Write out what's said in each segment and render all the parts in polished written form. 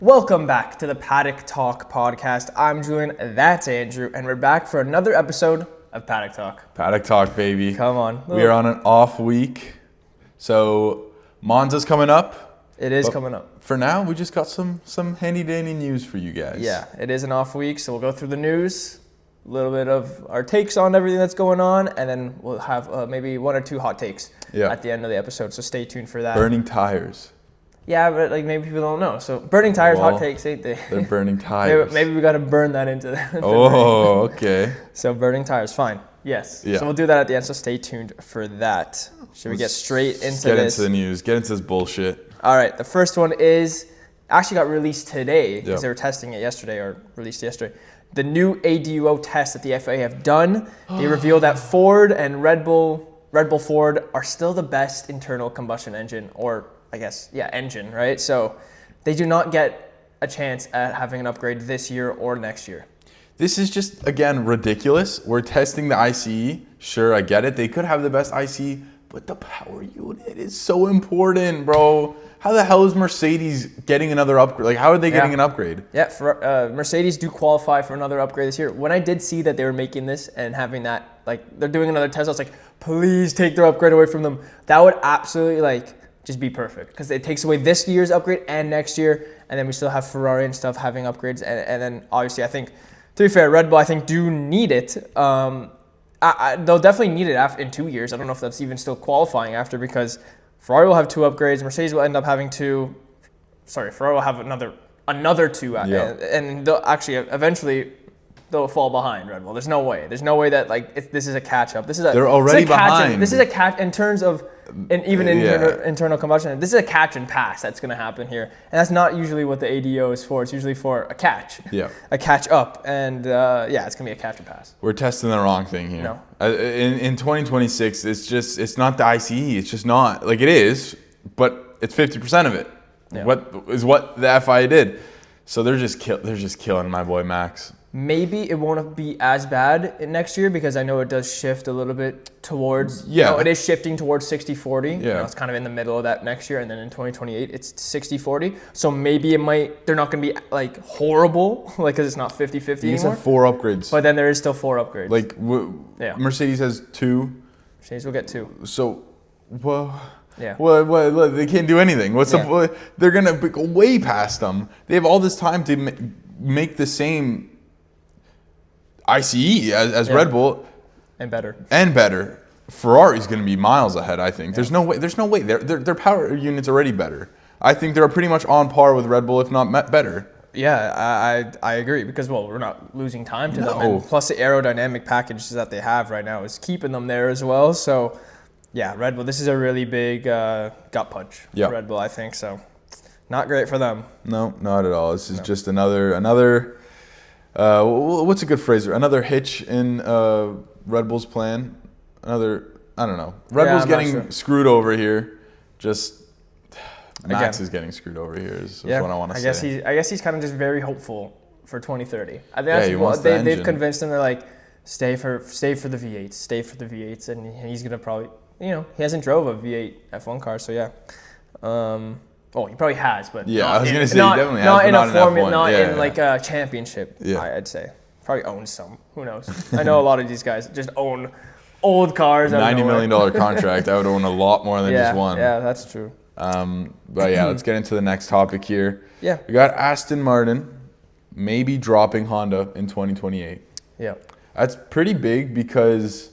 Welcome back to the Paddock Talk podcast. I'm Julian, that's Andrew, and we're back for another episode of Paddock Talk. Paddock Talk, baby. Come on. We are on an off week. So Monza's coming up. It is coming up. For now, we just got some handy-dandy news for you guys. Yeah, it is an off week, so we'll go through the news, a little bit of our takes on everything that's going on, and then we'll have maybe one or two hot takes at the end of the episode, so stay tuned for that. Burning tires. Yeah, but maybe people don't know. So burning tires, hot takes, ain't they? They're burning tires. maybe we got to burn that into the Oh, okay. So burning tires, fine. Yes. Yeah. So we'll do that at the end, so stay tuned for that. Should we get straight into this? Get into the news. Get into this bullshit. All right. The first one actually got released today because they were testing it yesterday or released yesterday. The new ADUO test that the FIA have done. They revealed that Ford and Red Bull Ford are still the best internal combustion engine engine, right? So they do not get a chance at having an upgrade this year or next year. This is just, again, ridiculous. We're testing the ICE. Sure, I get it. They could have the best ICE, but the power unit is so important, bro. How the hell is Mercedes getting another upgrade? Like, how are they getting an upgrade? Yeah, Mercedes do qualify for another upgrade this year. When I did see that they were making this and having that, they're doing another test, I was like, please take their upgrade away from them. That would absolutely, just be perfect because it takes away this year's upgrade and next year, and then we still have Ferrari and stuff having upgrades, and then obviously I think, to be fair, Red Bull I think do need it. They'll definitely need it in 2 years. I don't know if that's even still qualifying after because Ferrari will have 2 upgrades, Mercedes will end up having 2. Ferrari will have another 2, and they'll actually eventually they'll fall behind Red Bull. There's no way that this is a catch up. They're already behind. This is a catch in terms of. And even in internal combustion, this is a catch and pass that's going to happen here. And that's not usually what the ADO is for. It's usually for a catch. Yeah. A catch up. And it's going to be a catch and pass. We're testing the wrong thing here. No. In 2026, it's not the ICE. It's just not. It is, but it's 50% of it. Yeah. What the FIA did. So they're just killing my boy Max. Maybe it won't be as bad next year because I know it does shift a little bit towards. Yeah. It is shifting towards 60-40. Yeah. It's kind of in the middle of that next year, and then in 2028 it's 60-40. So maybe they're not going to be horrible, because it's not 50-50 anymore. You have 4 upgrades. But then there is still 4 upgrades. Mercedes has 2. Mercedes will get 2. So, well. Yeah. Well, they can't do anything. They're gonna go way past them. They have all this time to make the same ICE as Red Bull, and better. Ferrari's gonna be miles ahead. I think there's no way. Their power unit's already better. I think they're pretty much on par with Red Bull, if not better. Yeah, I agree because we're not losing time to them, and plus the aerodynamic packages that they have right now is keeping them there as well. So. Yeah, Red Bull. This is a really big gut punch for Red Bull, I think. So, not great for them. No, not at all. This is just another. What's a good phrase? Another hitch in Red Bull's plan. I don't know. Red Bull's getting screwed over here. Just Max is getting screwed over here. Is what I want to say. I guess he's kind of just very hopeful for 2030. I think that's they've convinced him. They're like, stay for the V8s, and he's gonna probably. He hasn't drove a V8 F1 car, so yeah. He probably has, but I was gonna say he definitely has, but in not a formula, not in a championship. Yeah. I'd say probably owns some. Who knows? I know a lot of these guys just own old cars. $90 million contract. I would own a lot more than just one. Yeah, that's true. Let's get into the next topic here. Yeah. We got Aston Martin maybe dropping Honda in 2028. Yeah. That's pretty big because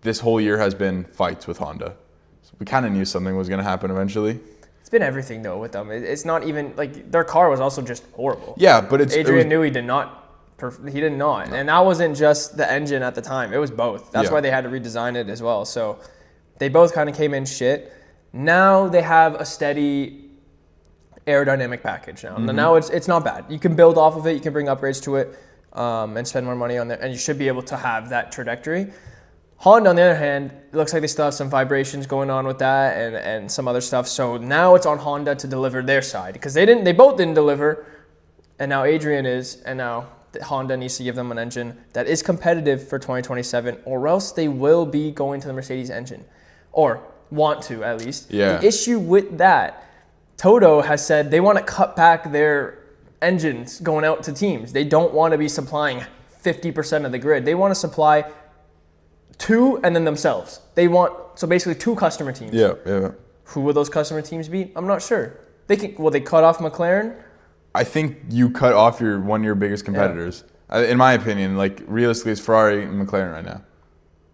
this whole year has been fights with Honda. So we kind of knew something was going to happen eventually. It's been everything, though, with them. It's not even, their car was also just horrible. Yeah, but Adrian knew he did not. He did not. No. And that wasn't just the engine at the time. It was both. That's why they had to redesign it as well. So they both kind of came in shit. Now they have a steady aerodynamic package now. Mm-hmm. Now it's not bad. You can build off of it. You can bring upgrades to it and spend more money on it. And you should be able to have that trajectory. Honda, on the other hand, it looks like they still have some vibrations going on with that and some other stuff. So now it's on Honda to deliver their side because they both didn't deliver, and now Adrian is, and now Honda needs to give them an engine that is competitive for 2027, or else they will be going to the Mercedes engine, or want to at least. Yeah. The issue with that Toto has said they want to cut back their engines going out to teams. They don't want to be supplying 50% of the grid. They want to supply 2 and then themselves. So basically 2 customer teams. Yeah. Who will those customer teams be? I'm not sure. Will they cut off McLaren? I think you cut off one of your biggest competitors. In my opinion, like realistically, it's Ferrari and McLaren right now.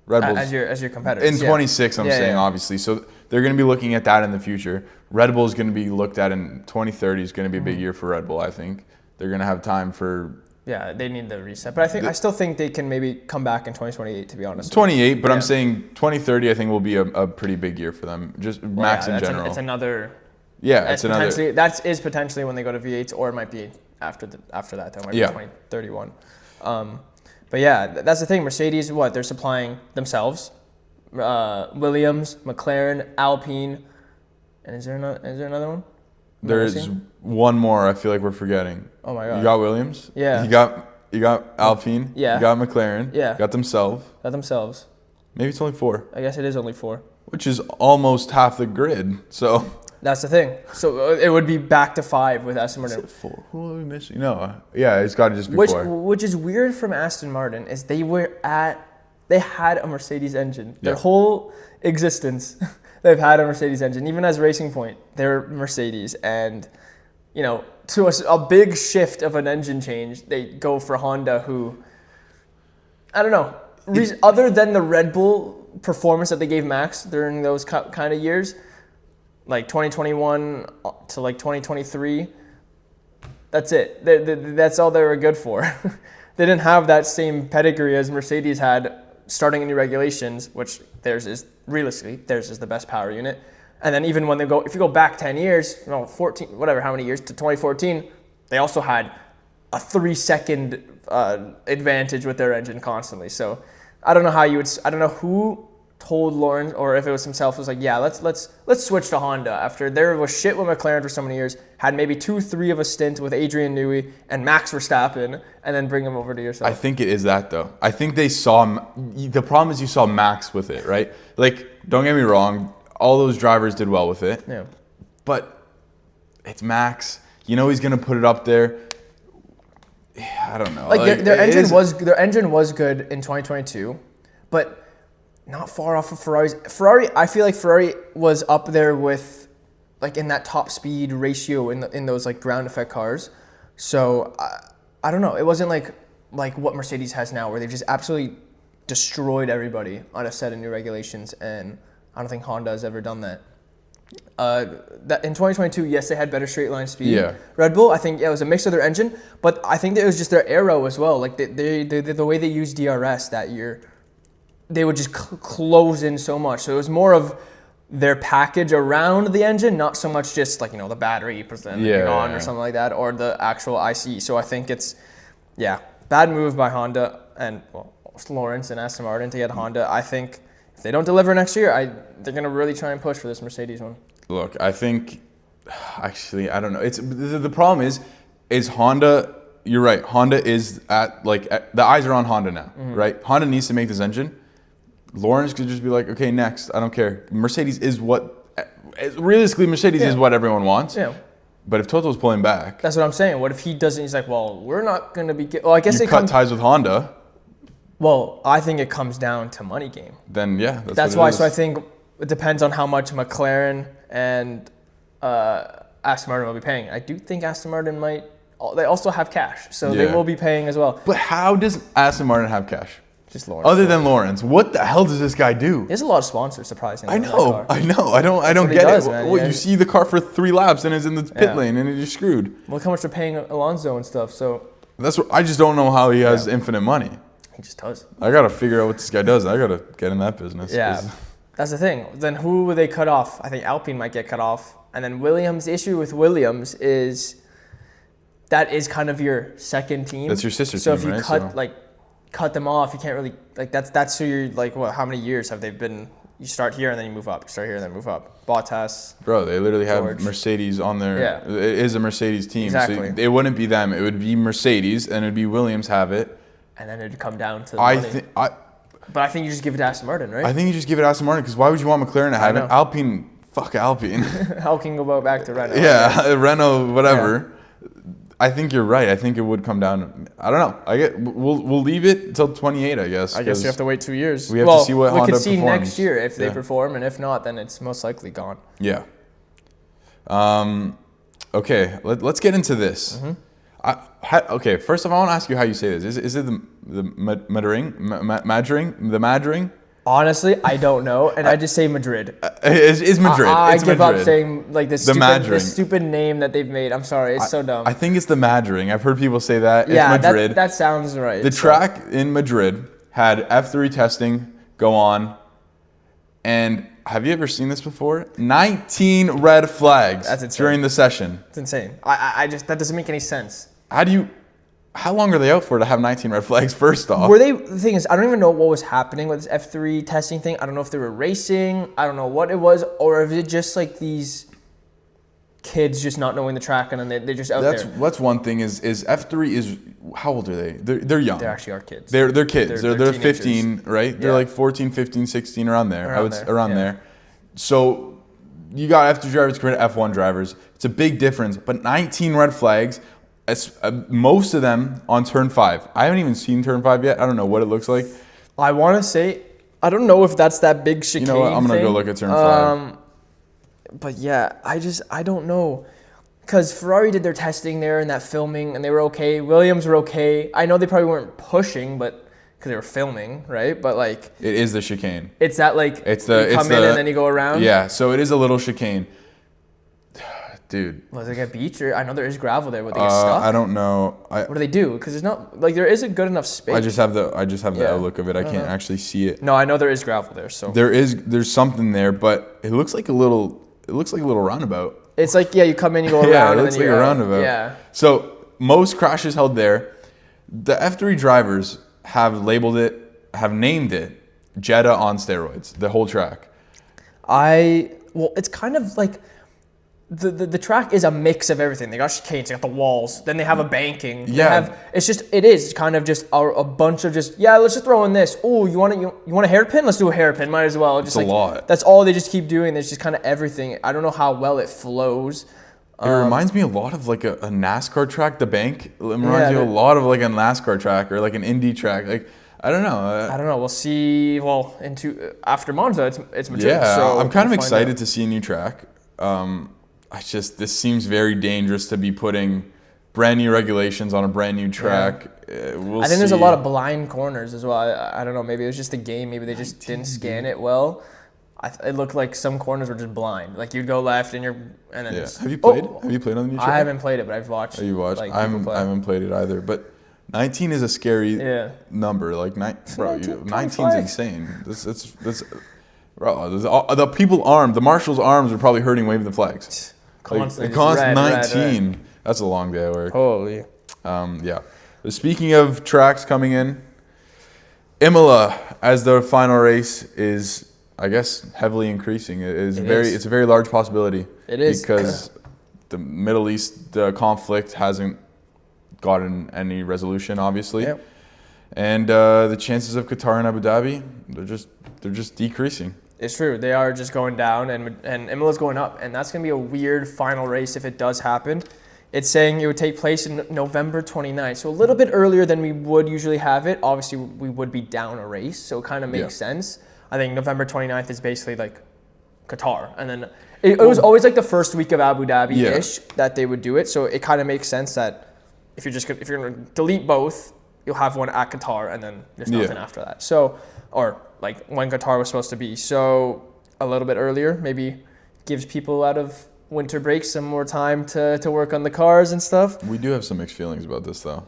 Red Bull's as your competitors. in 26. I'm saying obviously. So they're going to be looking at that in the future. Red Bull is going to be looked at in 2030. Is going to be a big year for Red Bull. I think they're going to have time for. Yeah, they need the reset, but I still think they can maybe come back in 2028. To be honest. 28, but I'm saying 2030. I think will be a pretty big year for them. Just Max in general. It's another. Yeah, it's another. That is potentially when they go to V8s, or it might be after that. Though, it might be 2031. But yeah, that's the thing. Mercedes, they're supplying themselves, Williams, McLaren, Alpine, and is there another one? There's one more. I feel like we're forgetting. Oh my god! You got Williams. Yeah. You got Alpine. Yeah. You got McLaren. Yeah. You got themselves. Maybe it's only 4. I guess it is only 4. Which is almost half the grid. So. That's the thing. So it would be back to 5 with Aston Martin. 4. Who are we missing? No. Yeah, it's got to just be 4. Which is weird from Aston Martin is they had a Mercedes engine. Their whole existence, they've had a Mercedes engine. Even as Racing Point, they're Mercedes. And, to a big shift of an engine change, they go for Honda, who, I don't know, other than the Red Bull performance that they gave Max during those kind of years, like 2021 to like 2023, that's it. That's all they were good for. They didn't have that same pedigree as Mercedes had starting in new regulations, which theirs is the best power unit. And then even when if you go back 10 years, 14, whatever, how many years to 2014, they also had a 3-second advantage with their engine constantly. So I don't know who told Lawrence, or if it was himself, was like, yeah, let's switch to Honda after there was shit with McLaren for so many years, had maybe 2-3 of a stint with Adrian Newey and Max Verstappen, and then bring him over to yourself. I think it is that though. I think they saw, the problem is you saw Max with it, right? Like, don't get me wrong, all those drivers did well with it. Yeah. But it's Max. He's going to put it up there. I don't know. Their engine was good in 2022, but not far off of Ferrari's. I feel like Ferrari was up there with, like, in that top speed ratio in those like ground effect cars. So I don't know. It wasn't like what Mercedes has now, where they've just absolutely destroyed everybody on a set of new regulations, and I don't think Honda has ever done that. That in 2022, yes, they had better straight line speed. Yeah. Red Bull, I think it was a mix of their engine, but I think that it was just their aero as well. Like the way they used DRS that year, they would just close in so much. So it was more of their package around the engine, not so much just like, the battery percent on or something like that, or the actual ICE. So I think it's, bad move by Honda and Lawrence and Aston Martin to get Honda. I think if they don't deliver next year, they're going to really try and push for this Mercedes one. Look, I think, actually, I don't know. It's the problem is Honda. You're right. Honda is the eyes are on Honda now, right? Honda needs to make this engine. Lawrence could just be like, okay, next. I don't care. Mercedes is realistically, Mercedes is what everyone wants. Yeah. But if Toto's pulling back, that's what I'm saying. What if he doesn't? He's like, well, we're not going to be. Well, I guess you cut ties with Honda. Well, I think it comes down to money game. Then that's why. So I think it depends on how much McLaren and Aston Martin will be paying. I do think Aston Martin might. They also have cash, so they will be paying as well. But how does Aston Martin have cash? Just Lawrence. Other than Lawrence, what the hell does this guy do? There's a lot of sponsors, surprisingly. I know. I don't get it. Man, you see the car for 3 laps and it's in the pit lane and you're screwed. Look how much they're paying Alonso and stuff. So that's what I just don't know how he has infinite money. He just does. I gotta figure out what this guy does. I gotta get in that business. Yeah, that's the thing. Then who would they cut off? I think Alpine might get cut off, and then Williams. The issue with Williams is that is kind of your second team. That's your sister team, so if you right? cut them off, you can't really that's who you're like. What? How many years have they been? You start here and then you move up. You start here and then move up. Bottas. Bro, they literally have Mercedes on their. Yeah. It is a Mercedes team. Exactly. So it wouldn't be them. It would be Mercedes, and it'd be Williams have it. And then it'd come down to the money. But I think you just give it to Aston Martin, right? I think you just give it to Aston Martin, because why would you want McLaren to have it? Alpine Fuck Alpine. How can you go back to Renault? Yeah, Renault, whatever. Yeah. I think you're right. I think it would come down. I don't know. We'll leave it until 28, I guess. I guess we have to wait 2 years. We have to see what Honda performs. We could see next year if they perform, and if not, then it's most likely gone. Yeah. Okay, let's get into this. Mm-hmm. Okay, first of all, I want to ask you how you say this. Is it the Madring? Honestly, I don't know, and I just say Madrid. It's Madrid. I give up saying like this stupid name that they've made. I'm sorry, it's so dumb. I think it's the Madring. I've heard people say that. Yeah, it's Madrid. That sounds right. The track in Madrid had F3 testing go on, and have you ever seen this before? 19 red flags during the session. It's insane. I just that doesn't make any sense. How long are they out for to have 19 red flags, first off? The thing is, I don't even know what was happening with this F3 testing thing. I don't know if they were racing. I don't know what it was. Or if it just like these kids just not knowing the track and then they're just out there. That's one thing is F3 is, how old are they? They're young. They actually are kids. They're kids. They're 15, right? Yeah. They're like 14, 15, 16, around there. Around there. So you got F3 drivers compared to F1 drivers. It's a big difference. But 19 red flags, most of them on turn 5. I haven't even seen turn 5 yet. I don't know what it looks like. I want to say, I don't know if that's that big chicane. You know what? I'm going to go look at turn 5. But yeah, I don't know. Because Ferrari did their testing there and that filming, and they were okay. Williams were okay. I know they probably weren't pushing, but because they were filming, right? But like, it is the chicane. It's that like you come in and then you go around. Yeah, so it is a little chicane. Dude. Was it like a beach? Or I know there is gravel there. Would they get stuck? I don't know. What do they do? Because there's not like there isn't good enough space. I just have the outlook of it. I can't actually see it. No, I know there is gravel there. So there's something there, but it looks like a little roundabout. It's like you come in, you go around. Yeah, it looks like a roundabout. Yeah. So most crashes held there. The F3 drivers have named it Jeddah on steroids. The whole track. It's kind of like. The track is a mix of everything. They got chicanes, they got the walls, then they have a banking. It is kind of just a bunch of let's just throw in this. Oh, you want a hairpin? Let's do a hairpin. Might as well. It's a lot. That's all they just keep doing. There's just kind of everything. I don't know how well it flows. It reminds me a lot of like a NASCAR track. The bank reminds me a lot of like a NASCAR track or like an Indy track. Like I don't know. We'll see. Well, after Monza, it's Madrid. Yeah, so I'm kind of excited to see a new track. This seems very dangerous to be putting brand new regulations on a brand new track. I think there's a lot of blind corners as well. I don't know. Maybe it was just the game. Maybe they just didn't scan it well. It looked like some corners were just blind. Like you'd go left and then just. Have you played? Have you played on the new track? I haven't played it, but I've watched. You watched? I haven't played it either. But 19 is a scary number. Like 19's insane. Bro, the people armed, the marshal's arms are probably hurting waving the flags. Constantly. It costs 19. Red. That's a long day at work. Holy. Yeah. Speaking of tracks coming in, Imola as the final race is, I guess, heavily increasing. It's a very large possibility. It is because the Middle East conflict hasn't gotten any resolution, obviously, and the chances of Qatar and Abu Dhabi they're just decreasing. It's true. They are just going down, and Imola's going up, and that's going to be a weird final race if it does happen. It's saying it would take place in November 29th, so a little bit earlier than we would usually have it. Obviously, we would be down a race, so it kind of makes sense. I think November 29th is basically like Qatar, and then it was always like the first week of Abu Dhabi-ish that they would do it, so it kind of makes sense that if you're going to delete both, you'll have one at Qatar, and then there's nothing after that. So, or like when Qatar was supposed to be. So a little bit earlier, maybe gives people out of winter break some more time to work on the cars and stuff. We do have some mixed feelings about this though.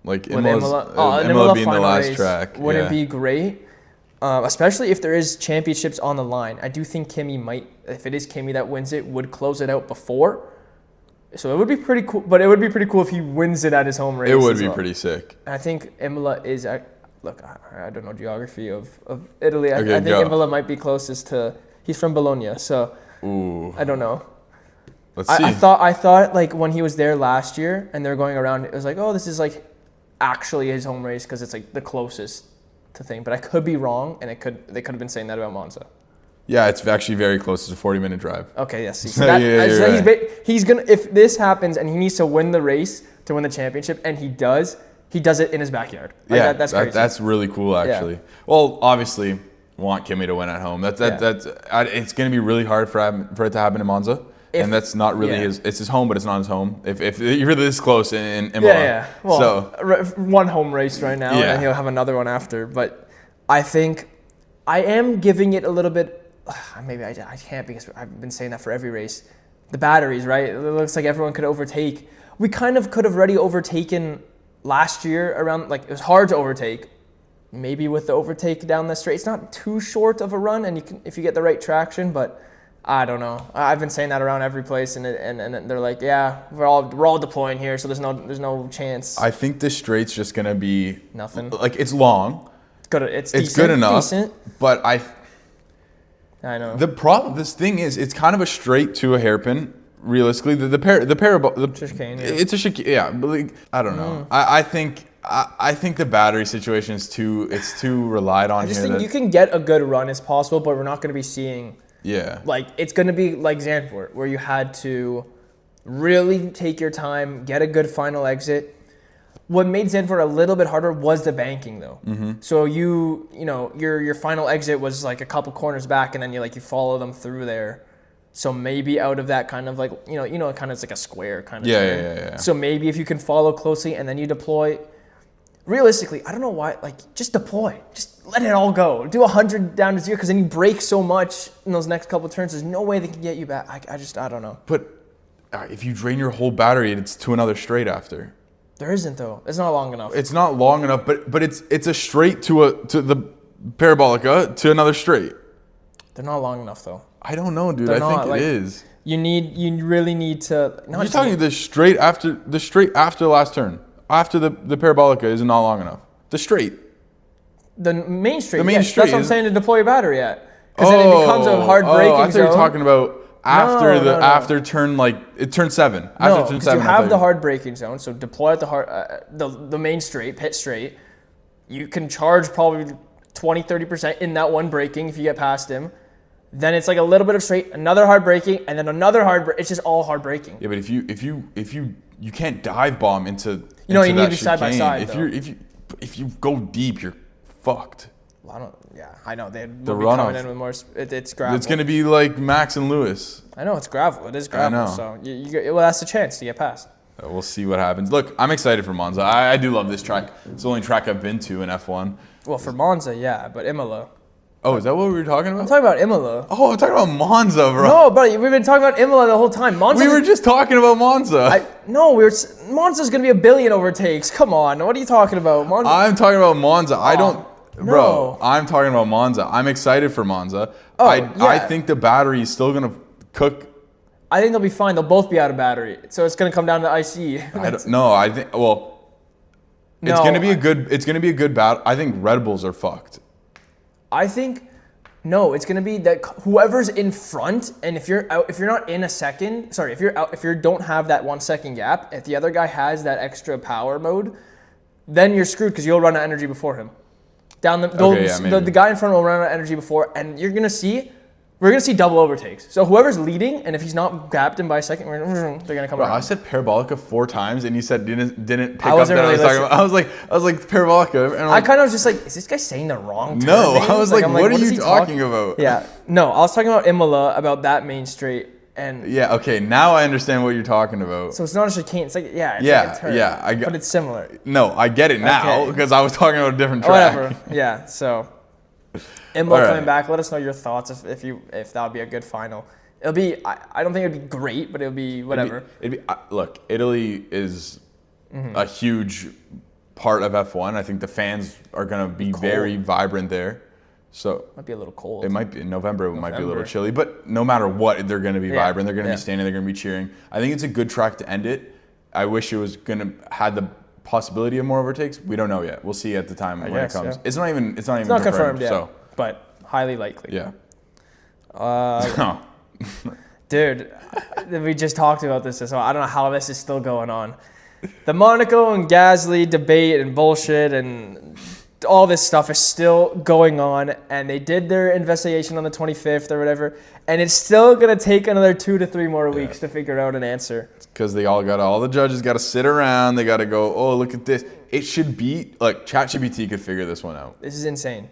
Like Imola being the last track. Wouldn't it be great? Especially if there is championships on the line. I do think Kimi might, if it is Kimi that wins it, would close it out before. So it would be pretty cool, but it would be pretty cool if he wins it at his home race. It would be pretty sick. I think Imola is, look, I don't know geography of Italy. I think Imola might be closest to, he's from Bologna, so I don't know. Let's see. I thought like when he was there last year and they're going around, it was like, oh, this is like actually his home race because it's like the closest to thing. But I could be wrong, and they could have been saying that about Monza. Yeah, it's actually very close. It's a 40-minute drive. Okay, yes. So he's gonna, if this happens and he needs to win the race to win the championship, and he does it in his backyard. Like that's crazy. That's really cool, actually. Yeah. Well, obviously, want Kimi to win at home. That's it's going to be really hard for it to happen in Monza. And that's not really it's his home, but it's not his home. If you're this close in Imola. Yeah. Well, one home race right now, and he'll have another one after. But I think I am giving it a little bit. Maybe I can't, because I've been saying that for every race. The batteries, right? It looks like everyone could overtake. We kind of could have already overtaken last year around, like, it was hard to overtake. Maybe with the overtake down the straight, it's not too short of a run, and if you get the right traction, but I don't know. I've been saying that around every place, and they're like, yeah, we're all deploying here, so there's no chance. I think this straight's just gonna be nothing. Like, it's long. It's decent, good enough. Decent. But I know. This thing is, it's kind of a straight to a hairpin. Realistically, chicane. It's a chicane. Yeah, but like, I don't know. I think the battery situation is too relied on. I just think you can get a good run as possible, but we're not going to be seeing. Yeah. Like, it's going to be like Zandvoort, where you had to really take your time, get a good final exit. What made Zandvoort a little bit harder was the banking, though. Mm-hmm. So your final exit was like a couple corners back, and then you follow them through there. So maybe out of that kind of like kind of it's like a square kind of thing. Yeah. So maybe if you can follow closely and then you deploy. Realistically, I don't know why. Like, just deploy. Just let it all go. Do 100 down to 0, because then you break so much in those next couple of turns. There's no way they can get you back. I don't know. But if you drain your whole battery, it's to another straight after. There isn't, though. It's not long enough. It's not long enough, but it's a straight to the parabolica to another straight. They're not long enough, though. I don't know, dude. I think it is. You really need to. You're talking the straight after the last turn. After the parabolica is not long enough. The straight. The main straight. That's what I'm saying, to deploy your battery at. Because then it becomes a hard braking zone. I thought you were talking about after turn, like, turn 7. After turn 7. You have the hard braking zone, so deploy at the main straight, pit straight. You can charge probably 20-30% in that one braking if you get past him. Then it's like a little bit of straight, another hard braking, and then another it's just all hard braking. Yeah, but if you can't dive bomb into you need to be side by side. If you go deep, you're fucked. Well, I know they'll be coming in with more. It's gravel. It's gonna be like Max and Lewis. I know it's gravel. It is gravel. I know. So that's the chance to get past. We'll see what happens. Look, I'm excited for Monza. I do love this track. It's the only track I've been to in F1. Well, for Monza, yeah, but Imola. Oh, is that what we were talking about? I'm talking about Imola. Oh, I'm talking about Monza, bro. No, buddy, we've been talking about Imola the whole time. We were just talking about Monza. Monza's going to be 1 billion overtakes. Come on, what are you talking about? Monza? I'm talking about Monza. Bro, I'm talking about Monza. I'm excited for Monza. I think the battery is still going to cook. I think they'll be fine. They'll both be out of battery. So it's going to come down to ICE. It's going to be a good battle. I think Red Bulls are fucked. I think it's going to be that whoever's in front, and if you're not in a second, sorry, if you don't have that 1 second gap, if the other guy has that extra power mode, then you're screwed, because you'll run out of energy before him. The guy in front will run out of energy before, and we're going to see double overtakes. So whoever's leading, and if he's not gapped in by a second, they're going to come around. I said parabolica 4 times, and you said didn't pick up that I was talking about. I was like parabolica. And I kind of was just like, is this guy saying the wrong term? No, I was like, what are you talking about? Yeah, no, I was talking about Imola, about that main straight. And yeah, okay, now I understand what you're talking about. So it's not a chicane. It's like, like a turn. But it's similar. No, I get it now, because I was talking about a different track. Whatever, yeah, so... Imola coming back. Let us know your thoughts if that would be a good final. It'll be. I don't think it'd be great, but it'll be whatever. Look, Italy is a huge part of F1. I think the fans are going to be very vibrant there. So might be a little cold. It might be in November. It might be a little chilly, but no matter what, they're going to be vibrant. They're going to be standing. They're going to be cheering. I think it's a good track to end it. I wish it was going to had the possibility of more overtakes. We don't know yet. We'll see at the time when it comes. Yeah. It's not even confirmed yet. So. But highly likely. Yeah. Dude, we just talked about this, so I don't know how this is still going on. The Monaco and Gasly debate and bullshit, and all this stuff is still going on, and they did their investigation on the 25th or whatever, and it's still going to take another 2 to 3 more weeks to figure out an answer. Because all the judges got to sit around. They got to go, oh, look at this. It should be, like, ChatGPT could figure this one out. This is insane.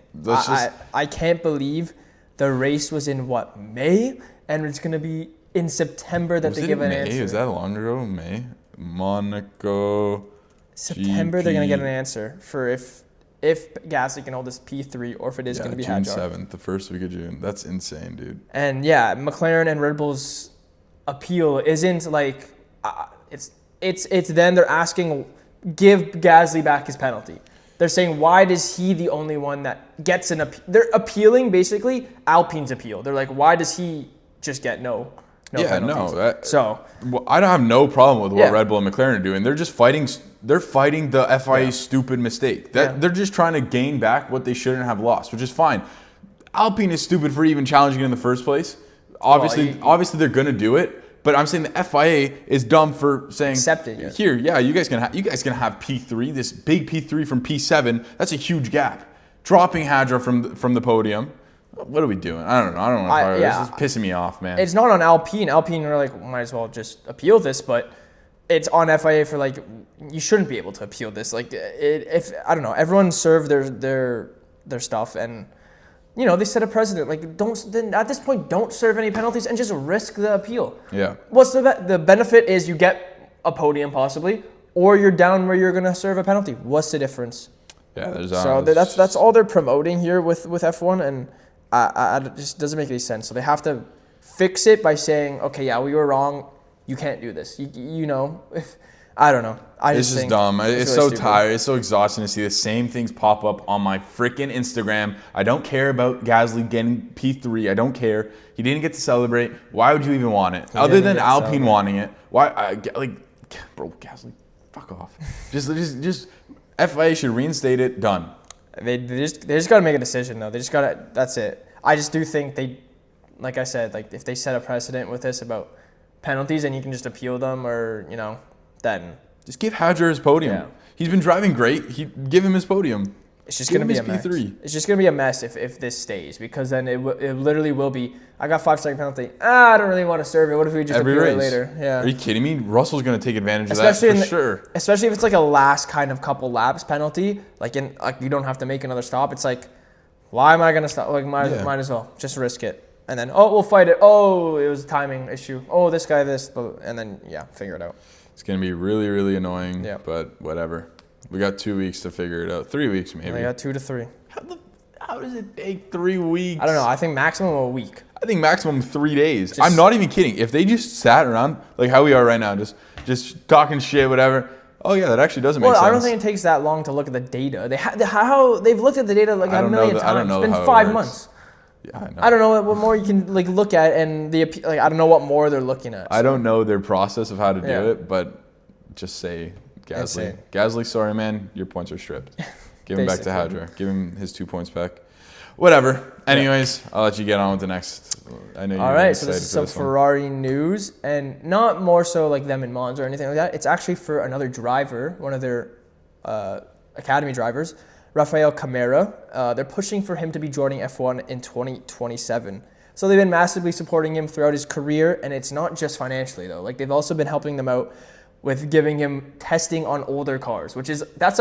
I can't believe the race was in, May? And it's going to be in September that they give an answer. Is that long ago? May? Monaco. September, GP. they're going to get an answer for if Gasly can hold this P3 or if it is going to be June Hadjar. 7th, the first week of June. That's insane, dude. And McLaren and Red Bull's appeal isn't like it's then they're asking, give Gasly back his penalty. They're saying, why is he the only one that gets an appeal? They're appealing basically Alpine's appeal. They're like, why does he just get no penalties? I don't have no problem with what Red Bull and McLaren are doing. They're just fighting. They're fighting the FIA's stupid mistake. They're just trying to gain back what they shouldn't have lost, which is fine. Alpine is stupid for even challenging it in the first place. Obviously they're gonna do it. But I'm saying the FIA is dumb for saying, accepting it. Here, you guys can have P3, this big P3 from P7. That's a huge gap. Dropping Hadjar from the podium. What are we doing? I don't know. This is pissing me off, man. It's not on Alpine. Alpine are like, might as well just appeal this, but it's on FIA for like, you shouldn't be able to appeal this. Like, if I don't know, everyone served their stuff, and they set a precedent. Like, at this point, don't serve any penalties and just risk the appeal. Yeah. What's the benefit is you get a podium possibly, or you're down where you're gonna serve a penalty. What's the difference? Yeah, that's all they're promoting here with F1, and it just doesn't make any sense. So they have to fix it by saying, okay, we were wrong. You can't do this. I don't know. It's just dumb. It's really so stupid. Tired. It's so exhausting to see the same things pop up on my freaking Instagram. I don't care about Gasly getting P3. I don't care. He didn't get to celebrate. Why would you even want it? Other than Alpine wanting it. Why? Bro, Gasly, fuck off. just FIA should reinstate it. Done. They just got to make a decision though. They just got to. That's it. I just do think like I said, like if they set a precedent with this about penalties and you can just appeal them, or then just give Hadjar his podium. Yeah. He's been driving great. Give him his podium. It's just going to be a mess. P3. It's just going to be a mess if this stays, because then it literally will be, I got 5-second penalty. I don't really want to serve it. What if we just appeal it later? Yeah. Are you kidding me? Russell's going to take advantage of that for sure. Especially if it's like a last kind of couple laps penalty, like you don't have to make another stop. It's like, why am I going to stop? Like might as well just risk it. And then, we'll fight it. Oh, it was a timing issue. Oh, this guy, this, and then figure it out. It's going to be really, really annoying, yeah. But whatever. We got 2 weeks to figure it out. 3 weeks, maybe. We got 2 to 3. How does it take 3 weeks? I don't know. I think maximum a week. I think maximum 3 days. I'm not even kidding. If they just sat around like how we are right now, just talking shit, whatever. Oh yeah, that actually doesn't make sense. Well, I don't think it takes that long to look at the data. They've looked at the data like a million times. It's been 5 months. Yeah, I know. I don't know what more you can look at, and I don't know what more they're looking at. So. I don't know their process of how to do it, but just say Gasly. Gasly, sorry man, your points are stripped. Give him back to Hadjar. Give him his 2 points back. Whatever. Anyways, I'll let you get on with the next. I know you're all right. excited So this is some Ferrari news, and not more so like them in Monza or anything like that. It's actually for another driver, one of their academy drivers, Rafael Camara. They're pushing for him to be joining F1 in 2027. So they've been massively supporting him throughout his career, and it's not just financially though. Like they've also been helping them out with giving him testing on older cars, that's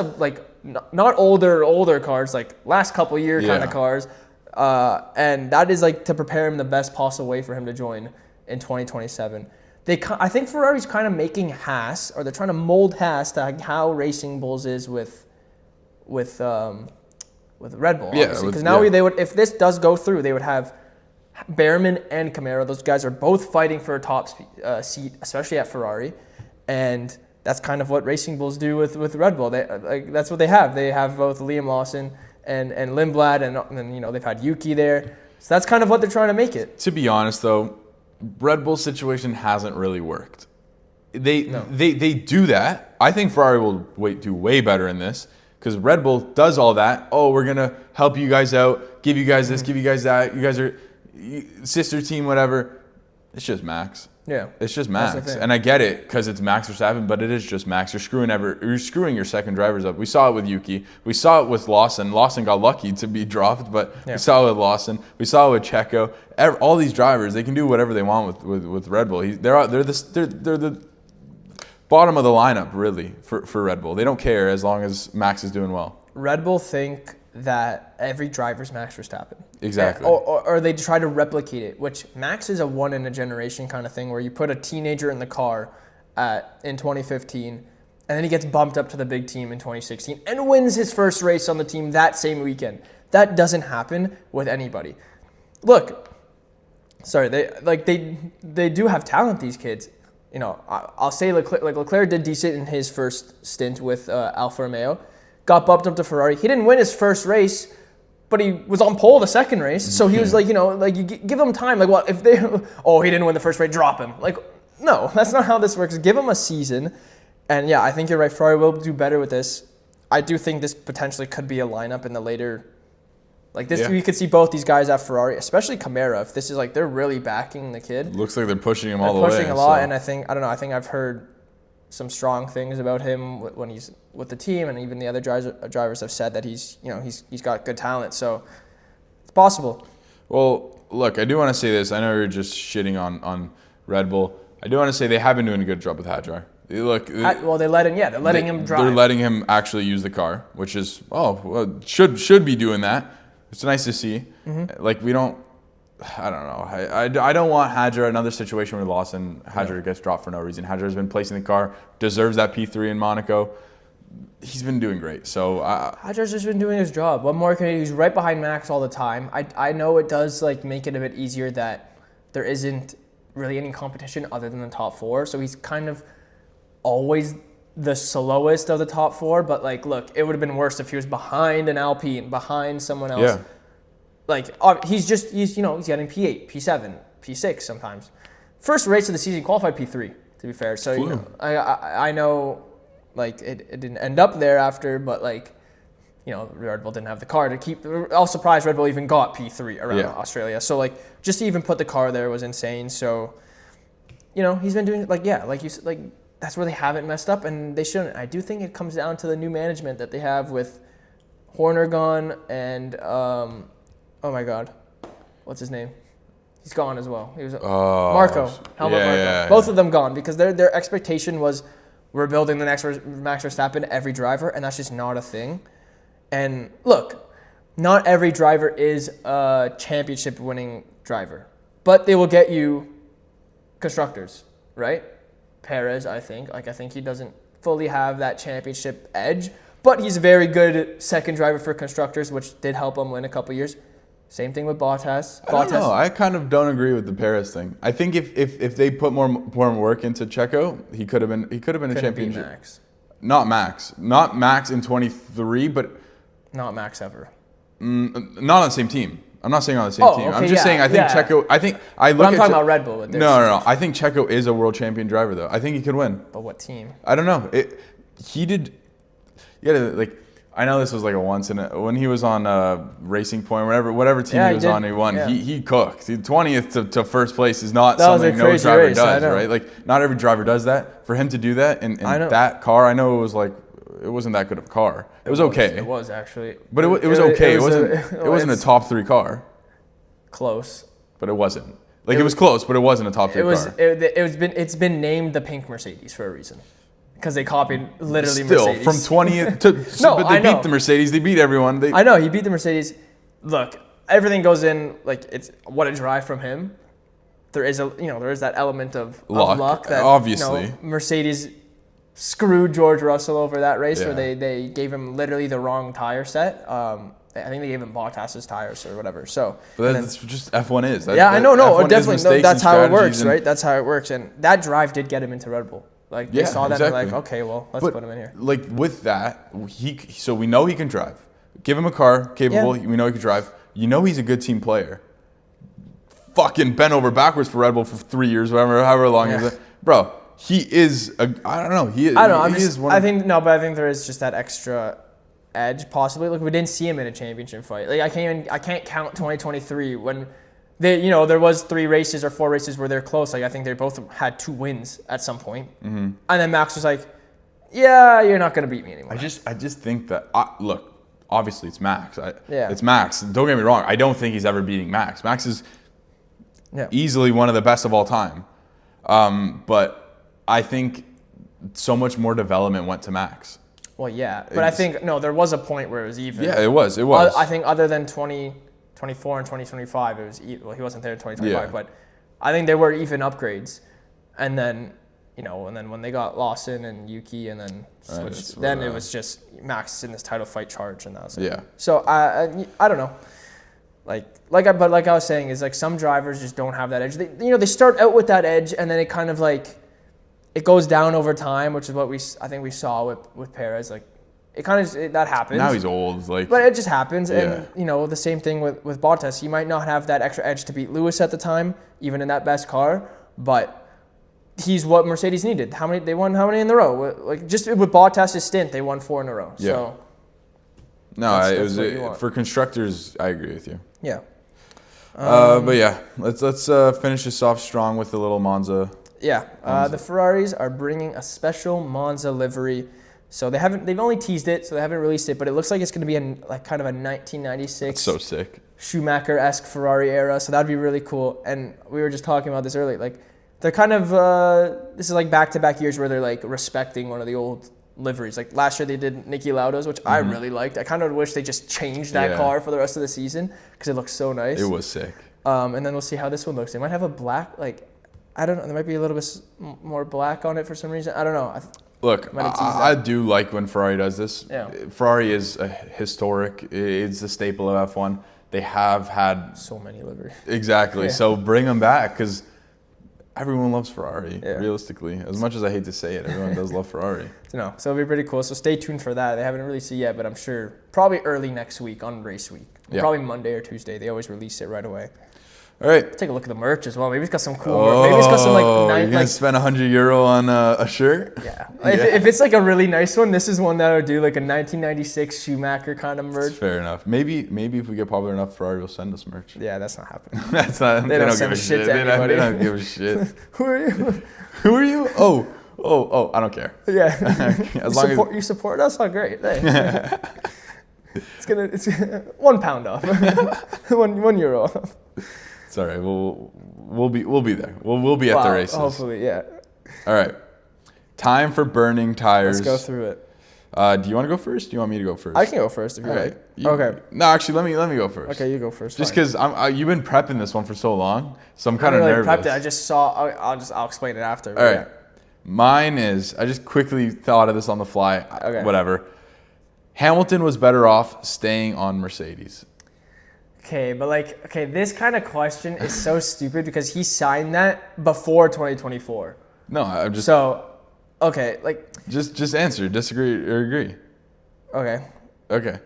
not older cars, like last couple year kind of cars. And that is like to prepare him the best possible way for him to join in 2027. I think Ferrari's kind of making Haas, or they're trying to mold Haas to how Racing Bulls is with Red Bull. Yeah, because now they would, if this does go through, they would have Behrman and Camara. Those guys are both fighting for a top seat, especially at Ferrari. And that's kind of what Racing Bulls do with Red Bull. That's what they have. They have both Liam Lawson and Lindblad, and they've had Yuki there. So that's kind of what they're trying to make it. To be honest, though, Red Bull's situation hasn't really worked. They do that. I think Ferrari will do way better in this, because Red Bull does all that. Oh, we're gonna help you guys out, give you guys this, give you guys that. You guys are sister team, whatever. It's just Max. Yeah. It's just That's the Max. thing. And I get it because it's Max Verstappen, but it is just Max. You're screwing your second drivers up. We saw it with Yuki. We saw it with Lawson. Lawson got lucky to be dropped, but we saw it with Lawson. We saw it with Checo. All these drivers, they can do whatever they want with Red Bull. They're the bottom of the lineup, really, for Red Bull. They don't care as long as Max is doing well. Red Bull think that every driver's Max Verstappen. Exactly. Or they try to replicate it, which Max is a one-in-a-generation kind of thing where you put a teenager in the car in 2015, and then he gets bumped up to the big team in 2016 and wins his first race on the team that same weekend. That doesn't happen with anybody. Look, sorry, they do have talent, these kids. You know, I'll say Leclerc did decent in his first stint with Alfa Romeo. Got bumped up to Ferrari. He didn't win his first race, but he was on pole the second race. So he was like, you know, like you give him time. Like, well, if they, he didn't win the first race, drop him. Like, no, that's not how this works. Give him a season. And yeah, I think you're right. Ferrari will do better with this. I do think this potentially could be a lineup in the later, like this. We could see both these guys at Ferrari, especially Camara. If this is like they're really backing the kid. Looks like they're pushing him all the way. Pushing a lot, and I think I've heard some strong things about him when he's with the team, and even the other drivers have said that he's got good talent, so it's possible. Well, look, I do want to say this. I know you're just shitting on Red Bull. I do want to say they have been doing a good job with Hadjar. They're letting him drive. They're letting him actually use the car, which is should be doing that. It's nice to see. Mm-hmm. Like I don't know. I don't want Hadjar, another situation where Lawson, Hadjar gets dropped for no reason. Hadjar has been placing the car, deserves that P3 in Monaco. He's been doing great. So Hadjar's just been doing his job. What more can he do? He's right behind Max all the time. I know it does like make it a bit easier that there isn't really any competition other than the top four. So he's kind of always the slowest of the top four. But like, look, it would have been worse if he was behind an Alpine, behind someone else. Yeah. Like, he's getting P8, P7, P6 sometimes. First race of the season, he qualified P3, to be fair. So, you know, I know, like, it didn't end up there after, but, like, you know, Red Bull didn't have the car to keep. I was surprised Red Bull even got P3 around Australia. So, like, just to even put the car there was insane. So, you know, he's been doing, like, you said, like, that's where they haven't messed up, and they shouldn't. I do think it comes down to the new management that they have with Horner gone and, oh my God, what's his name? He's gone as well. He was Marco. Helmut Marco. Yeah. Both of them gone because their expectation was we're building the next Max Verstappen every driver, and that's just not a thing. And look, not every driver is a championship-winning driver, but they will get you constructors, right? Perez, I think he doesn't fully have that championship edge, but he's a very good second driver for constructors, which did help him win a couple years. Same thing with Bottas. I don't know. I kind of don't agree with the Perez thing. I think if they put more work into Checo, he could have been a championship. Max. Not Max in 23, but not Max ever. Not on the same team. I'm not saying on the same team. Okay, I'm just saying I think Checo. I'm talking about Red Bull. No. I think Checo is a world champion driver though. I think he could win. But what team? I don't know. He did. Yeah, like. I know this was like when he was on Racing Point, whatever team he was on, he won. Yeah. He cooked. 20th to first place is not something no driver does, right? Like not every driver does that. For him to do that in that car, I know it wasn't that good of a car. It was okay. It was actually, but it was okay. It wasn't a top 3 car. Close, but it wasn't. Like it was close, but it wasn't a top 3 car. It's been named the pink Mercedes for a reason. Because they copied literally Mercedes. From 20th to... but they beat the Mercedes. They beat everyone. I know. He beat the Mercedes. Look, everything goes in, like, it's what a drive from him. There is that element of luck that, obviously. Mercedes screwed George Russell over that race where they gave him literally the wrong tire set. I think they gave him Bottas's tires or whatever. So, but that's just F1 is. I know. No, definitely. No, that's how it works, right? That's how it works. And that drive did get him into Red Bull. Like, they saw that and they're like, okay, well, let's put him in here. Like, with that, so we know he can drive. Give him a car, capable, we know he can drive. You know he's a good team player. Fucking bent over backwards for Red Bull for 3 years, however long is it. Bro, he is, I don't know. I think there is just that extra edge, possibly. Look, we didn't see him in a championship fight. Like, I can't count 2023 when there was 3 races or 4 races where they're close. Like I think they both had 2 wins at some point. Mm-hmm. And then Max was like, "Yeah, you're not gonna beat me anymore." I just think that look, obviously it's Max. Yeah. It's Max. Don't get me wrong. I don't think he's ever beating Max. Max is easily one of the best of all time. But I think so much more development went to Max. Well, yeah, but I think there was a point where it was even. Yeah, it was. I think other than 2024 and 2025, it was well, he wasn't there in 2025, but I think there were even upgrades, and then when they got Lawson and Yuki, and then switched, then it was just Max in this title fight charge, and that was it. Yeah. So I don't know, like I was saying, is like some drivers just don't have that edge. They start out with that edge, and then it kind of like. It goes down over time, which is what I think we saw with Perez. Like, it kind of that happens. Now he's old, but it just happens. And the same thing with Bottas. He might not have that extra edge to beat Lewis at the time, even in that best car. But he's what Mercedes needed. They won how many in a row? Like just with Bottas' stint, they won 4 in a row. Yeah. So no, it was for constructors. I agree with you. Yeah. But yeah, let's finish this off strong with a little Monza. Yeah, the Ferraris are bringing a special Monza livery. So they've only teased it, so they haven't released it, but it looks like it's going to be kind of a 1996. That's so sick. Schumacher-esque Ferrari era. So that'd be really cool. And we were just talking about this earlier. Like they're kind of this is like back-to-back years where they're like respecting one of the old liveries. Like last year they did Niki Lauda's, which I really liked. I kind of wish they just changed that car for the rest of the season because it looks so nice. It was sick. And then we'll see how this one looks. They might have a black I don't know. There might be a little bit more black on it for some reason. I don't know. Look, I do like when Ferrari does this. Yeah. Ferrari is historic. It's a staple of F1. They have had so many liveries. Exactly. Yeah. So bring them back because everyone loves Ferrari. Yeah. Realistically, as much as I hate to say it, everyone does love Ferrari. So it'll be pretty cool. So stay tuned for that. They haven't released it yet, but I'm sure probably early next week on race week. Yeah. Probably Monday or Tuesday. They always release it right away. All right. Take a look at the merch as well. Maybe it's got some cool merch. Maybe it's got some you're gonna spend €100 on a shirt? Yeah. If it's like a really nice one, this is one that I would do like a 1996 Schumacher kind of merch. That's fair enough. Maybe if we get popular enough, Ferrari will send us merch. Yeah, that's not happening. That's not. They don't give a shit. They don't give a shit. Who are you? Who are you? Oh! I don't care. Yeah. As you support us, oh great. Hey. It's £1 off. €1 off. It's all right. We'll be there. We'll be at the races. Hopefully, yeah. All right. Time for burning tires. Let's go through it. Do you want to go first? Do you want me to go first? I can go first if you're right. Okay. No, actually, let me go first. Okay, you go first. Just because you've been prepping this one for so long, so I'm kind of nervous. Prepped it. I just saw. I'll explain it after. All right. Mine is. I just quickly thought of this on the fly. Okay. Whatever. Hamilton was better off staying on Mercedes. Okay, but this kind of question is so stupid because he signed that before 2024. No, I'm just... So, okay, Just answer, disagree or agree. Okay.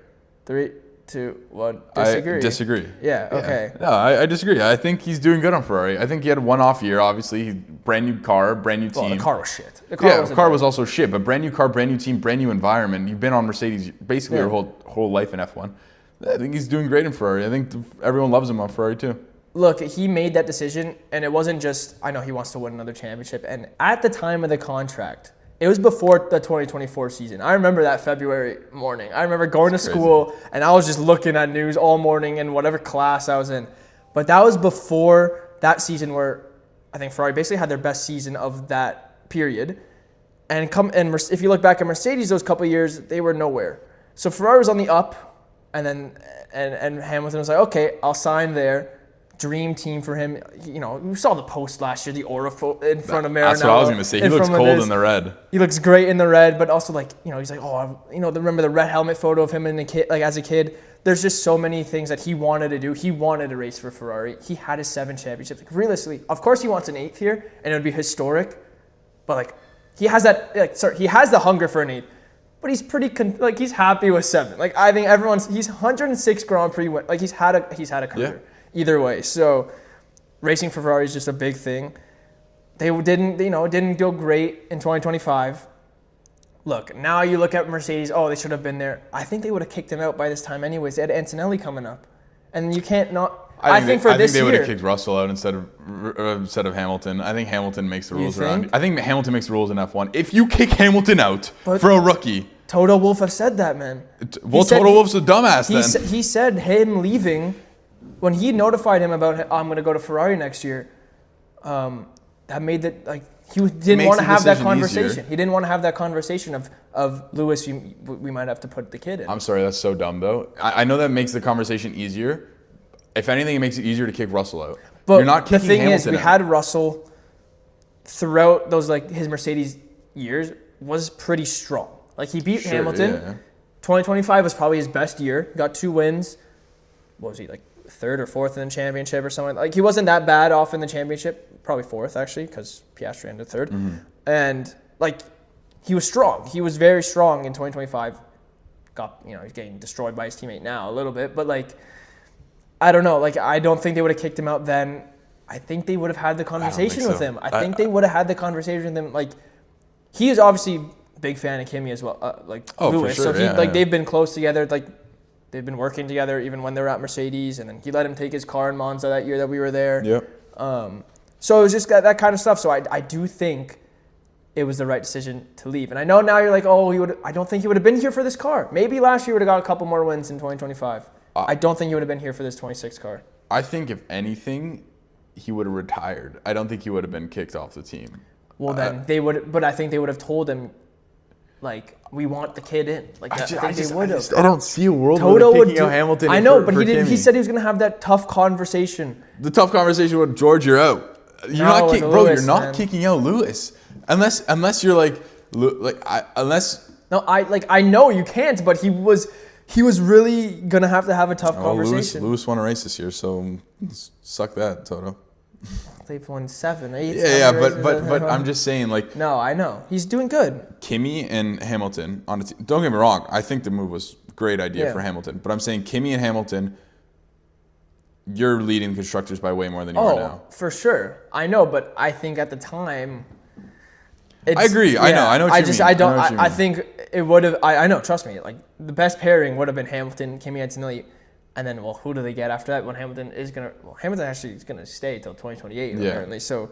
3, 2, 1, disagree. I disagree. Yeah, okay. No, I disagree. I think he's doing good on Ferrari. I think he had one off year, obviously. Brand new car, brand new team. Well, the car was shit. The car was also shit, but brand new car, brand new team, brand new environment. You've been on Mercedes basically your whole life in F1. I think he's doing great in Ferrari. I think everyone loves him on Ferrari too. Look, he made that decision, and it wasn't just, I know he wants to win another championship. And at the time of the contract, it was before the 2024 season. I remember that February morning. I remember going to school, and I was just looking at news all morning in whatever class I was in. But that was before that season where I think Ferrari basically had their best season of that period. And if you look back at Mercedes those couple of years, they were nowhere. So Ferrari was on the up. And then Hamilton was like, okay, I'll sign there. Dream team for him. You saw the post last year, the aura in front of Maranello. That's what I was going to say. He looks cold in the red. He looks great in the red, but also he's like, remember the red helmet photo of him as a kid. There's just so many things that he wanted to do. He wanted to race for Ferrari. He had his 7 championships. Realistically, of course he wants an 8th here, and it would be historic. But he has that. He has the hunger for an 8th. But he's pretty he's happy with 7. I think he's 106 Grand Prix win. He's had a career either way. So racing for Ferrari is just a big thing. They didn't go great in 2025. Look, now you look at Mercedes. Oh, they should have been there. I think they would have kicked him out by this time anyways. They had Antonelli coming up, and you can't not. I think for this they would year, have kicked Russell out instead of Hamilton. I think Hamilton makes the rules think? around. I think Hamilton makes the rules in F1. If you kick Hamilton out for a rookie, Toto Wolff has said that, man. Well, Toto Wolff's a dumbass then. He said him leaving, when he notified him about I'm going to go to Ferrari next year, that made it like he didn't want to have that conversation. Easier. He didn't want to have that conversation of Lewis, we might have to put the kid in. I'm sorry, that's so dumb though. I know that makes the conversation easier. If anything, it makes it easier to kick Russell out. But you're not kicking the thing Hamilton is, we had Russell throughout those like his Mercedes years was pretty strong. Like he beat Hamilton. Yeah. 2025 was probably his best year. Got 2 wins. What was he, like third or fourth in the championship or something? Like he wasn't that bad off in the championship. Probably fourth actually, because Piastri ended third. Mm-hmm. And like he was strong. He was very strong in 2025. He's getting destroyed by his teammate now a little bit, but like I don't know. Like I don't think they would have kicked him out then. I think they would have had the conversation with him. I think they would have had the conversation with him. Like he is obviously big fan of Kimi as well, Lewis. For sure. So they've been close together. Like they've been working together even when they were at Mercedes, and then he let him take his car in Monza that year that we were there. Yep. So it was just that kind of stuff. So I do think it was the right decision to leave. And I know now you're like, I don't think he would have been here for this car. Maybe last year would have got a couple more wins in 2025. I don't think he would have been here for this 26 car. I think if anything, he would have retired. I don't think he would have been kicked off the team. Well, then they would, but I think they would have told him, like, we want the kid in. Like, I think they would have. I don't see a world where they're kicking out Hamilton. I know, but he said he was going to have that tough conversation. The tough conversation with George, you're out. You're not kicking out Lewis unless you're like unless. No, I know you can't, but he was really gonna have a tough conversation. Lewis won a race this year, so suck that, Toto. They've won 7, 8. Yeah, but I'm just saying, like. No, I know he's doing good. Kimi and Hamilton on a team. Don't get me wrong. I think the move was a great idea for Hamilton, but I'm saying Kimi and Hamilton. You're leading constructors by way more than you are now. Oh, for sure. I know, but I think at the time. I agree. Yeah, I know what you mean. I think it would have. I know. Trust me. Like the best pairing would have been Hamilton, Kimi Antonelli, and then who do they get after that? When Hamilton actually is gonna stay till 2028 apparently. So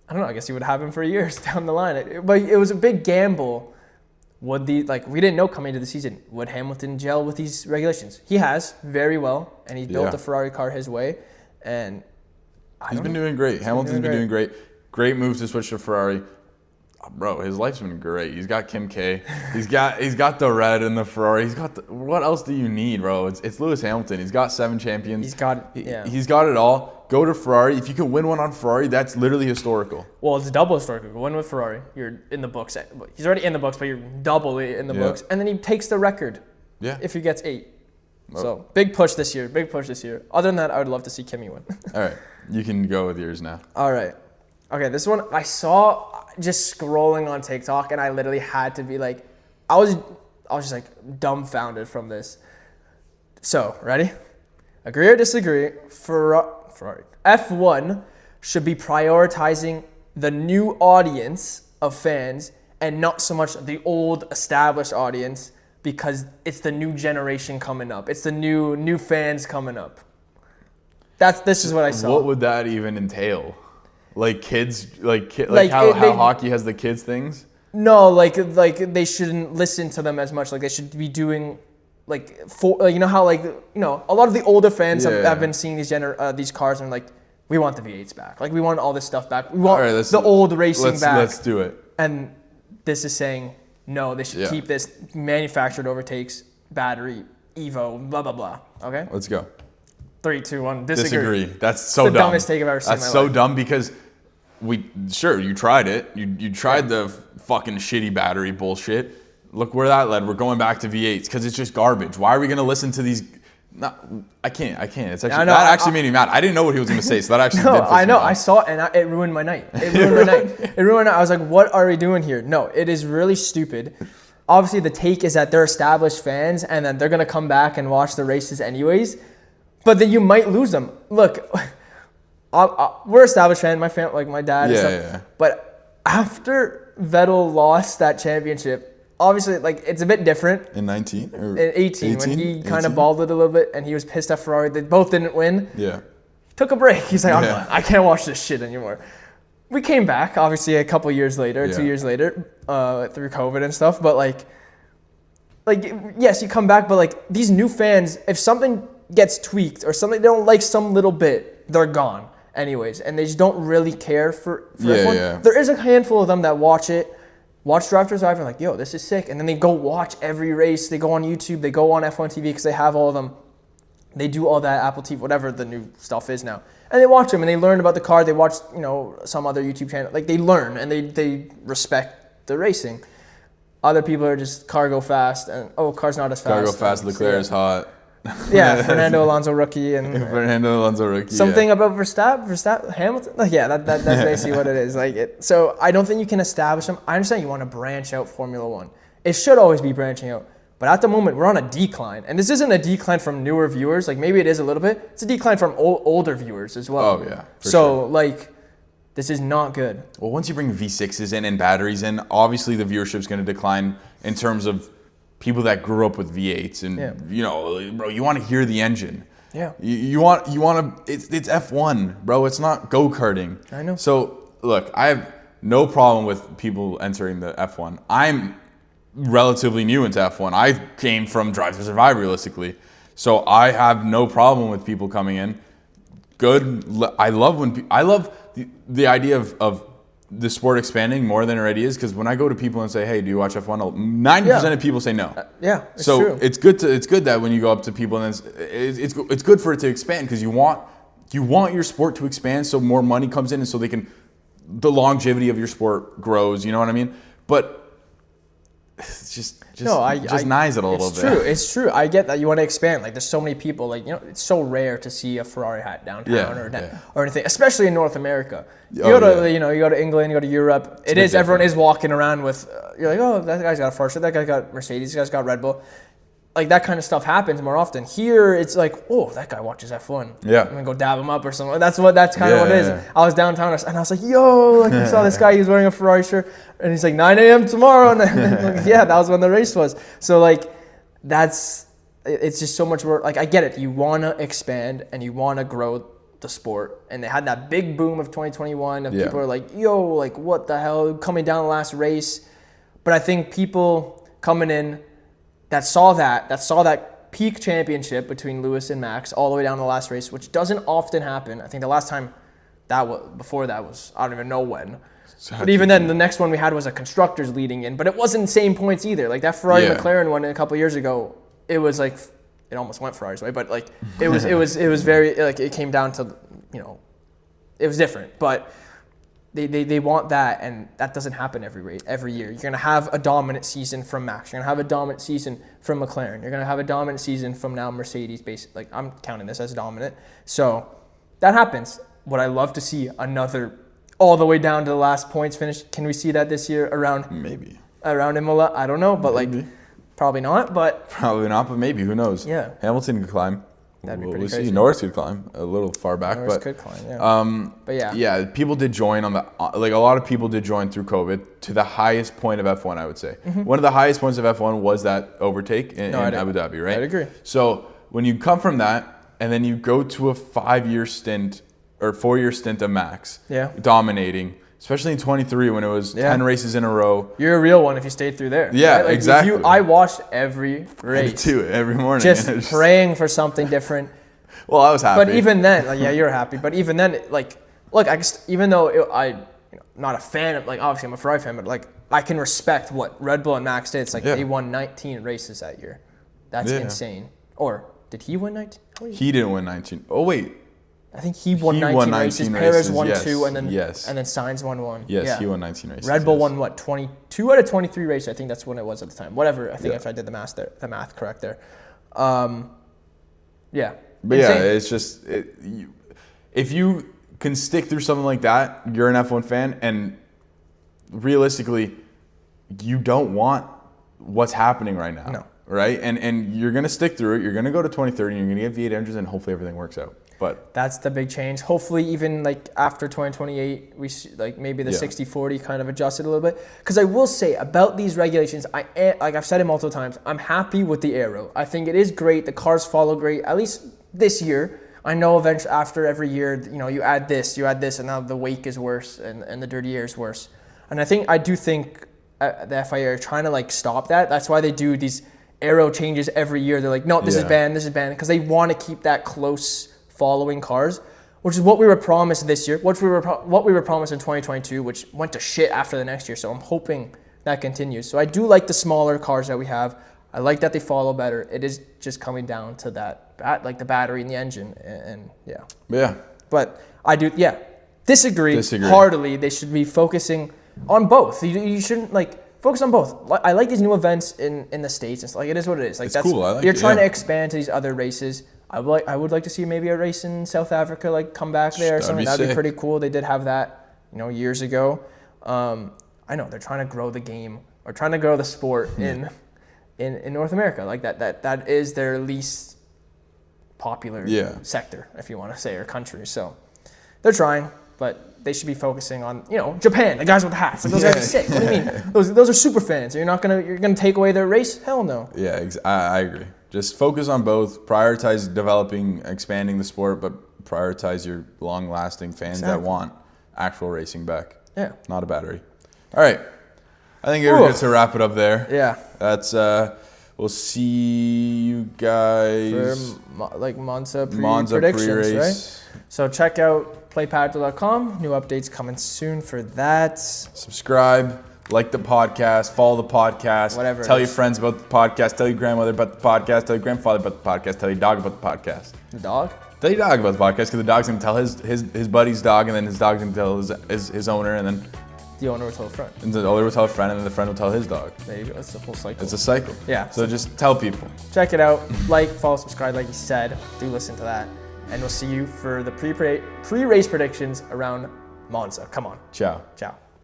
I don't know. I guess he would have him for years down the line. But it was a big gamble. We didn't know coming into the season, would Hamilton gel with these regulations? He has very well, and he's built the Ferrari car his way, and he's been doing great. Hamilton's been doing great. Great move to switch to Ferrari. Bro, his life's been great. He's got Kim K. He's got the red in the Ferrari. He's got what else do you need, bro? It's Lewis Hamilton. He's got 7 champions. He's got it all. Go to Ferrari. If you can win one on Ferrari, that's literally historical. Well, it's double historical. Win with Ferrari, you're in the books. He's already in the books, but you're doubly in the books. And then he takes the record. Yeah. If he gets 8. Oh. So big push this year. Other than that, I would love to see Kimi win. All right, you can go with yours now. All right. Okay, this one I saw just scrolling on TikTok, and I literally had to be like, I was just like dumbfounded from this. So, ready? Agree or disagree? Ferrari F1 should be prioritizing the new audience of fans and not so much the old established audience because it's the new generation coming up. It's the new fans coming up. This is what I saw. What would that even entail? Like kids, how hockey has the kids things? No, like they shouldn't listen to them as much. Like they should be doing how a lot of the older fans have been seeing these cars and like, we want the V8s back. Like we want all this stuff back. We want the old racing back. Let's do it. And this is saying no. They should keep this manufactured overtakes, battery, Evo, blah blah blah. Okay. Let's go. 3, 2, 1. Disagree. That's so dumb. The dumbest take I've ever seen in my life. That's so dumb because you tried it. You tried the fucking shitty battery bullshit. Look where that led. We're going back to V8s because it's just garbage. Why are we going to listen to these? No, I can't. It's actually that actually made me mad. I didn't know what he was going to say, so that actually did piss me off. I saw it and it ruined my night. It ruined my night. I was like, what are we doing here? No, it is really stupid. Obviously, the take is that they're established fans and then they're going to come back and watch the races anyways. But then you might lose them. Look, we're established fans. My dad and stuff. Yeah. But after Vettel lost that championship, obviously, like, it's a bit different. In 19 or In 18 when he kind of balled it a little bit and he was pissed at Ferrari. They both didn't win. Yeah. Took a break. He's like, I can't watch this shit anymore. We came back, obviously, a couple years later, 2 years later, through COVID and stuff. But, like, yes, you come back, but, like, these new fans, if something gets tweaked or something they don't like some little bit, they're gone anyways. And they just don't really care for F1. Yeah. There is a handful of them that watch Drive to Survive, and like, yo, this is sick. And then they go watch every race. They go on YouTube. They go on F1 TV because they have all of them. They do all that, Apple TV, whatever the new stuff is now. And they watch them, and they learn about the car. They watch, some other YouTube channel. Like, they learn, and they respect the racing. Other people are just car go fast, and, car's not as fast. Car go fast, Leclerc is hot. Yeah, Fernando Alonso rookie. Something about Verstappen, Hamilton. Like, yeah, that's basically what it is. So I don't think you can establish them. I understand you want to branch out Formula One. It should always be branching out. But at the moment, we're on a decline. And this isn't a decline from newer viewers. Like, maybe it is a little bit. It's a decline from older viewers as well. Oh, yeah. This is not good. Well, once you bring V6s in and batteries in, obviously the viewership's going to decline in terms of people that grew up with V8s. And, bro, you want to hear the engine. Yeah. You want to, it's F1, bro. It's not go-karting. I know. So, look, I have no problem with people entering the F1. I'm relatively new into F1. I came from Drive to Survive, realistically. So I have no problem with people coming in. Good. I love the idea of the sport expanding more than it already is, because when I go to people and say, hey, do you watch F1? 90% of people say no. It's true. It's good that when you go up to people and it's good for it to expand, because you want your sport to expand so more money comes in and so the longevity of your sport grows, you know what I mean? But it's just nice it a little bit. It's true. I get that you want to expand. Like, there's so many people. Like, it's so rare to see a Ferrari hat downtown or anything, especially in North America. You go to England, you go to Europe. Everyone is walking around with. You're like, oh, that guy's got a Porsche. That guy got Mercedes. This guy's got Red Bull. Like, that kind of stuff happens more often. Here, it's like, oh, that guy watches F1. Yeah. I'm gonna go dab him up or something. That's kind of what it is. I was downtown and I was like, yo, I saw this guy. He was wearing a Ferrari shirt, and he's like, 9 a.m. tomorrow. And then, that was when the race was. So, like, it's just so much more. Like, I get it. You want to expand and you want to grow the sport. And they had that big boom of 2021 of people are like, yo, like, what the hell, coming down the last race. But I think people coming in that saw that peak championship between Lewis and Max all the way down to the last race, which doesn't often happen. I think the last time before that was, I don't even know when. But even then, the next one we had was a constructors leading in, but it wasn't same points either. Like, that Ferrari McLaren one a couple of years ago, it was like, it almost went Ferrari's way, but like, it was very, like, it came down to, it was different. But They want that, and that doesn't happen every year. You're going to have a dominant season from Max. You're going to have a dominant season from McLaren. You're going to have a dominant season from now Mercedes. Basically, like, I'm counting this as dominant. So that happens. Would I love to see another all the way down to the last points finish? Can we see that this year around Imola? I don't know, but maybe. Probably not. But maybe. Who knows? Yeah. Hamilton could climb. That'd be pretty we'll crazy. see. Norris could climb a little far back, could climb, yeah. Yeah, people did join a lot of people did join through COVID to the highest point of F1, I would say. Mm-hmm. One of the highest points of F1 was that overtake in Abu Dhabi, right? I'd agree. So when you come from that and then you go to a 4-year stint of Max, dominating, especially in 23 when it was 10 races in a row. You're a real one if you stayed through there. Yeah, right? Like, exactly. I watched every race. I did too, every morning. Just praying for something different. Well, I was happy. But even then, you're happy. But even then, look, even though I'm not a fan of, obviously I'm a Ferrari fan, but I can respect what Red Bull and Max did. It's they won 19 races that year. That's insane. Or did he win 19? He didn't win 19. Oh, wait. I think he won 19 races. Perez won 2, and then Sainz won 1. Yes, he won 19 races. Red Bull won 22 out of 23 races. I think that's when it was at the time. Whatever. I think if I did the math correct there. Yeah. But insane. It's just if you can stick through something like that, you're an F1 fan, and realistically, you don't want what's happening right now. No. Right? And you're gonna stick through it. You're gonna go to 2030. And you're gonna get V8 engines, and hopefully everything works out. But that's the big change. Hopefully, even like after 2028, we like maybe the 60-40 kind of adjusted a little bit. Because I will say about these regulations, like I've said it multiple times, I'm happy with the aero. I think it is great. The cars follow great. At least this year. I know eventually after every year, you add this, and now the wake is worse and the dirty air is worse. And I do think the FIA are trying to like stop that. That's why they do these aero changes every year. They're like, no, this is banned, because they want to keep that close following cars, which is what we were promised this year, what we were promised in 2022, which went to shit after the next year. So I'm hoping that continues. So I do like the smaller cars that we have. I like that they follow better. It is just coming down to that, like the battery and the engine, and yeah. Yeah. But I do, disagree heartily. They should be focusing on both. You shouldn't like focus on both. I like these new events in the States. It's like, it is what it is. Like, it's cool. I like you're trying to expand to these other races. I would like to see maybe a race in South Africa like come back there or something. That'd be pretty cool. They did have that, years ago. I know they're trying to grow the game or trying to grow the sport in North America. Like that is their least popular sector, if you want to say, or country. So they're trying, but they should be focusing on, Japan, the guys with the hats. Like, those guys are sick. What do you mean? Those are super fans. You're gonna take away their race? Hell no. Yeah, I agree. Just focus on both. Prioritize developing, expanding the sport, but prioritize your long-lasting fans that want actual racing back. Yeah. Not a battery. All right. I think we're good to wrap it up there. Yeah. That's we'll see you guys for Monza predictions, right? So check out playpaddock.com. New updates coming soon for that. Subscribe. Like the podcast, follow the podcast, whatever. Tell your friends about the podcast, tell your grandmother about the podcast, tell your grandfather about the podcast, tell your dog about the podcast. The dog? Tell your dog about the podcast, because the dog's gonna tell his buddy's dog, and then his dog's gonna tell his owner, and then the owner will tell a friend. And the owner will tell a friend, and then the friend will tell his dog. There you go. It's a whole cycle. It's a cycle. Yeah. So just tell people. Check it out. Like, follow, subscribe, like you said. Do listen to that. And we'll see you for the pre-race predictions around Monza. Come on. Ciao. Ciao.